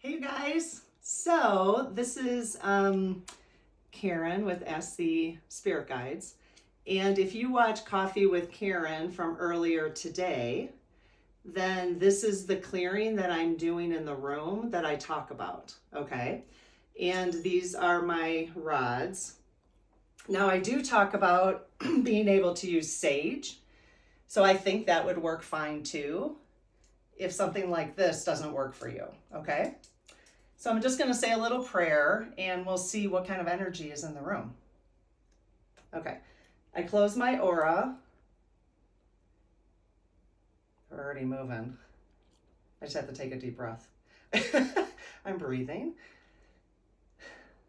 Hey you guys, so this is Karen with Ask the Spirit Guides, and if you watch Coffee with Karen from earlier today, then this is the clearing that I'm doing in the room that I talk about, okay? And these are my rods. Now I do talk about being able to use sage, so I think that would work fine too if something like this doesn't work for you, okay? So I'm just going to say a little prayer and we'll see what kind of energy is in the room. Okay, I close my aura. We're already moving. I just have to take a deep breath. I'm breathing.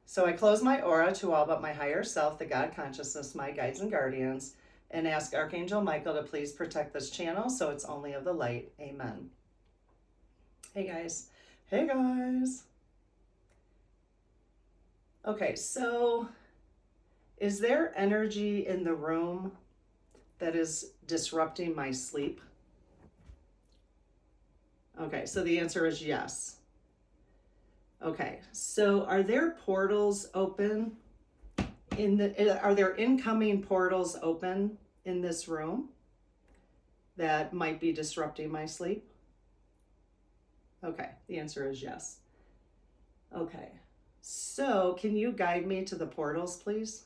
So I close my aura to all but my higher self, the God consciousness, my guides and guardians, and ask Archangel Michael to please protect this channel so it's only of the light. Amen. Hey guys. Hey guys. Okay, so is there energy in the room that is disrupting my sleep? Okay, so the answer is yes. Okay, so are there portals open are there incoming portals open in this room that might be disrupting my sleep? Okay, the answer is yes. Okay. So, can you guide me to the portals, please?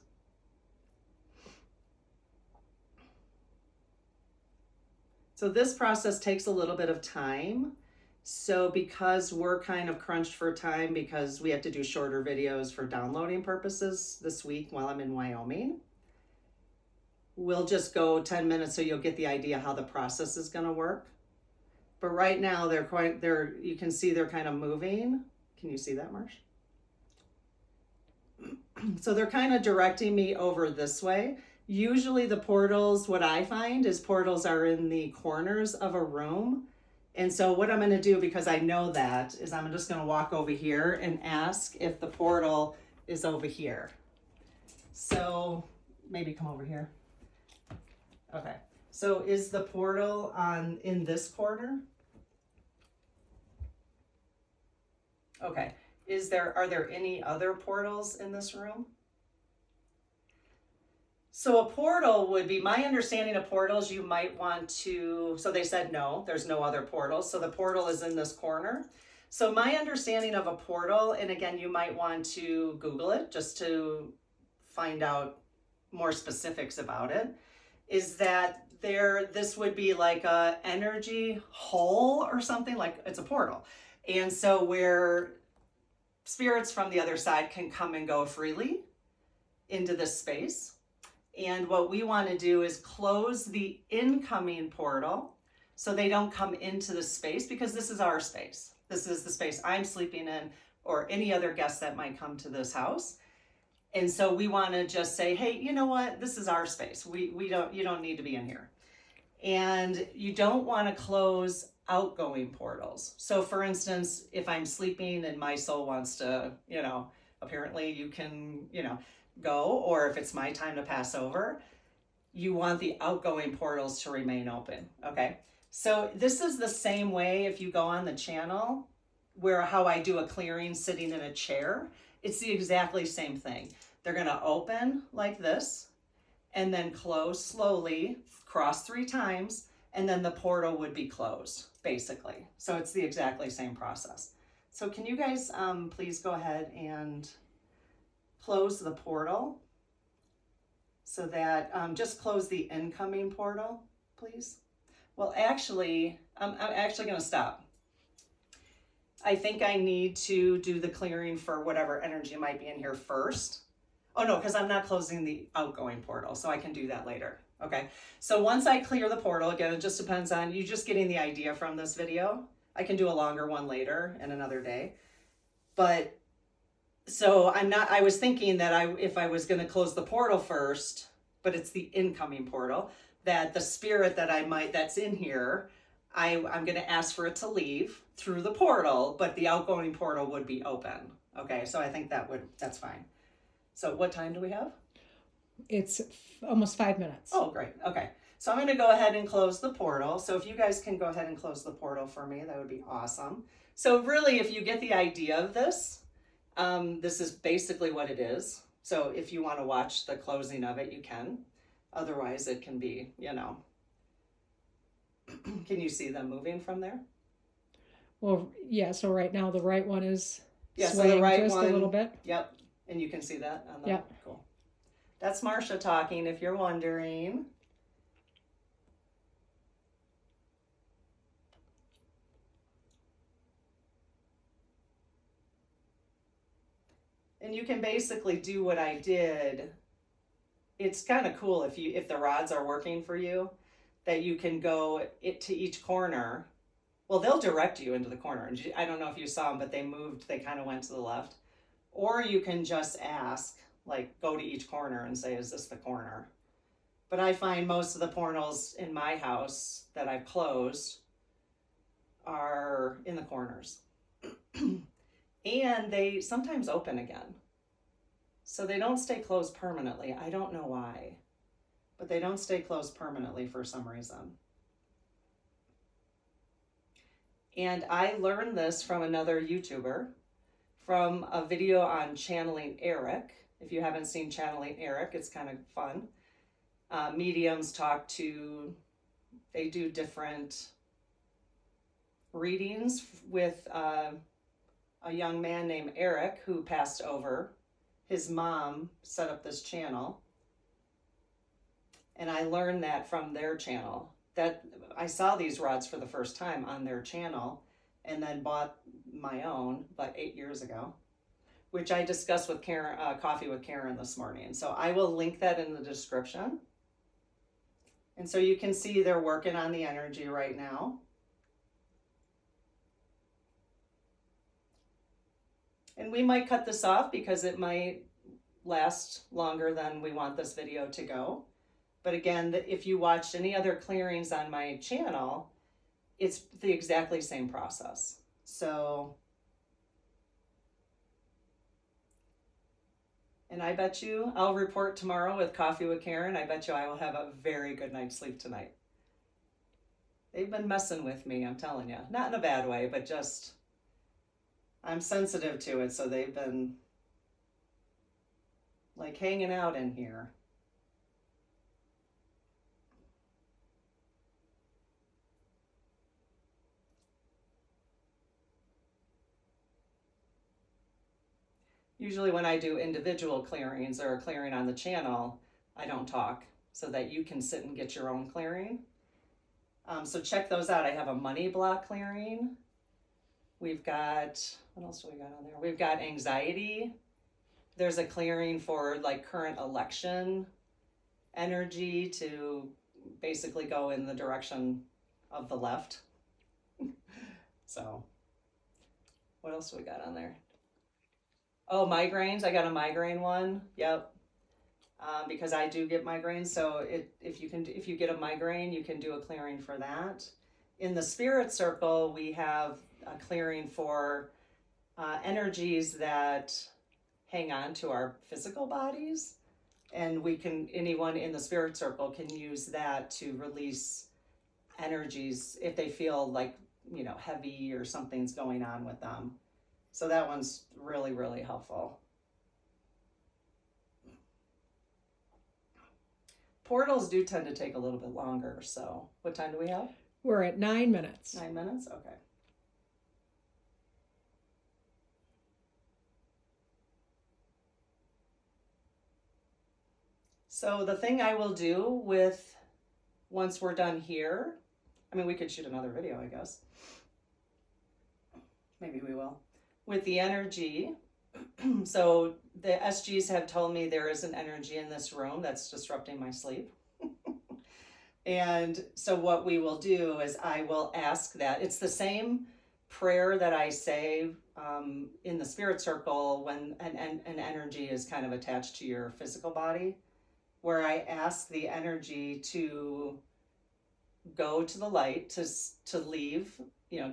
So this process takes a little bit of time. So because we're kind of crunched for time because we have to do shorter videos for downloading purposes this week while I'm in Wyoming, we'll just go 10 minutes so you'll get the idea how the process is going to work. But right now you can see they're kind of moving. Can you see that, Marsh? So they're kind of directing me over this way. Usually the portals, what I find is portals are in the corners of a room. And so what I'm going to do, because I know that, is I'm just going to walk over here and ask if the portal is over here. So maybe come over here. Okay. So is the portal in this corner? Okay. Are there any other portals in this room? So a portal would be, my understanding of portals, you might want to, so they said no, there's no other portals. So the portal is in this corner. So my understanding of a portal, and again, you might want to Google it just to find out more specifics about it, is that this would be like a energy hole or something, like it's a portal. And so where spirits from the other side can come and go freely into this space. And what we want to do is close the incoming portal so they don't come into the space, because this is our space. This is the space I'm sleeping in or any other guests that might come to this house. And so we want to just say, hey, you know what? This is our space. You don't need to be in here. And you don't want to close outgoing portals. So for instance, if I'm sleeping and my soul wants to, apparently you can, go, or if it's my time to pass over, you want the outgoing portals to remain open. Okay. So this is the same way if you go on the channel how I do a clearing sitting in a chair. It's the exactly same thing. They're going to open like this and then close slowly, cross 3 times, and then the portal would be closed, basically. So it's the exactly same process. So can you guys please go ahead and close the portal so that, just close the incoming portal, please. Well, actually, I'm actually going to stop. I think I need to do the clearing for whatever energy might be in here first. Oh no, because I'm not closing the outgoing portal, so I can do that later. Okay, so once I clear the portal, again, it just depends on you just getting the idea from this video. I can do a longer one later and another day. But so I was thinking that if I was going to close the portal first, but it's the incoming portal, that the spirit that's in here, I'm going to ask for it to leave through the portal, but the outgoing portal would be open. Okay, so I think that's fine. So what time do we have? It's almost 5 minutes. Oh, great. Okay. So I'm going to go ahead and close the portal. So if you guys can go ahead and close the portal for me, that would be awesome. So really, if you get the idea of this, this is basically what it is. So if you want to watch the closing of it, you can. Otherwise, it can be, can you see them moving from there? Well, yeah, so right now the right one is Yeah, so swaying the right just one, a little bit. Yep, and you can see that on the, Yep. Cool. That's Marcia talking, if you're wondering. And you can basically do what I did. It's kind of cool if the rods are working for you, that you can go to each corner. Well, they'll direct you into the corner. I don't know if you saw them, but they kind of went to the left. Or you can just ask, like go to each corner and say, is this the corner? But I find most of the portals in my house that I've closed are in the corners. And they sometimes open again. So they don't stay closed permanently. I don't know why, but they don't stay closed permanently for some reason. And I learned this from another YouTuber, from a video on channeling Eric. If you haven't seen channeling Eric, it's kind of fun. Mediums they do different readings with a young man named Eric who passed over. His mom set up this channel, and I learned that from their channel. That I saw these rods for the first time on their channel, and then bought my own about 8 years ago, which I discussed with Karen, Coffee with Karen this morning. So I will link that in the description. And so you can see they're working on the energy right now. And we might cut this off because it might last longer than we want this video to go. But again, if you watched any other clearings on my channel, it's the exactly same process. So, and I bet you, I'll report tomorrow with Coffee with Karen. I bet you I will have a very good night's sleep tonight. They've been messing with me, I'm telling you. Not in a bad way, but just, I'm sensitive to it, so they've been like hanging out in here. Usually when I do individual clearings or a clearing on the channel, I don't talk so that you can sit and get your own clearing. So check those out. I have a money block clearing. We've got, what else do we got on there? We've got anxiety. There's a clearing for like current election energy to basically go in the direction of the left. So what else do we got on there? Oh, migraines. I got a migraine one. Yep. Because I do get migraines. So if you get a migraine, you can do a clearing for that. In the spirit circle, we have a clearing for energies that hang on to our physical bodies. And anyone in the spirit circle can use that to release energies if they feel like, heavy or something's going on with them. So that one's really, really helpful. Portals do tend to take a little bit longer. So what time do we have? We're at 9 minutes. 9 minutes? Okay. So the thing I will do once we're done here, we could shoot another video, I guess. Maybe we will. With the energy, so the SGs have told me there is an energy in this room that's disrupting my sleep. And so what we will do is I will ask that. It's the same prayer that I say in the spirit circle when an energy is kind of attached to your physical body, where I ask the energy to go to the light, to leave,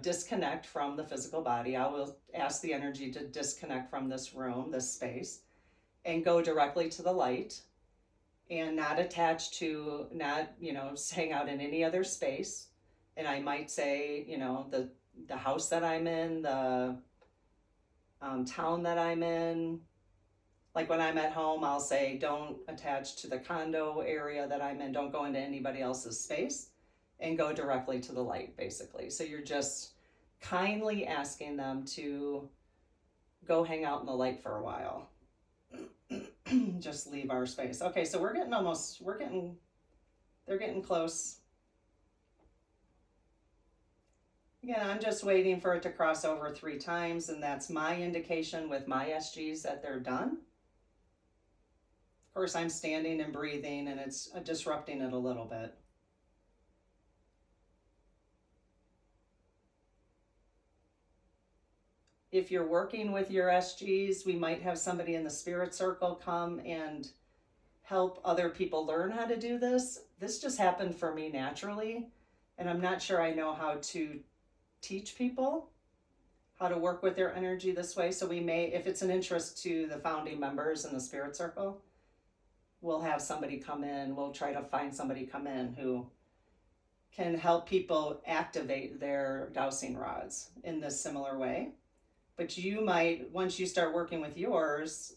disconnect from the physical body. I will ask the energy to disconnect from this room, this space, and go directly to the light, and not attached to, hang out in any other space. And I might say, the house that I'm in, the town that I'm in. Like when I'm at home, I'll say, don't attach to the condo area that I'm in. Don't go into anybody else's space and go directly to the light, basically. So you're just kindly asking them to go hang out in the light for a while. Just leave our space. Okay, so they're getting close. Again, I'm just waiting for it to cross over 3 times, and that's my indication with my SGs that they're done. Of course, I'm standing and breathing, and it's disrupting it a little bit. If you're working with your SGs, we might have somebody in the spirit circle come and help other people learn how to do this. This just happened for me naturally, and I'm not sure I know how to teach people how to work with their energy this way. So we may, if it's an interest to the founding members in the spirit circle, we'll have somebody come in. We'll try to find somebody come in who can help people activate their dowsing rods in this similar way. But you might, once you start working with yours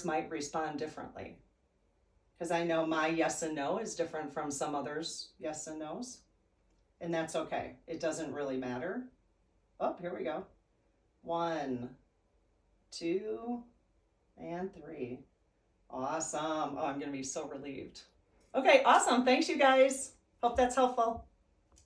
might respond differently. Because I know my yes and no is different from some others' yes and no's. And that's okay. It doesn't really matter. Oh, here we go. 1, 2, and 3. Awesome. Oh, I'm going to be so relieved. Okay, awesome. Thanks, you guys. Hope that's helpful.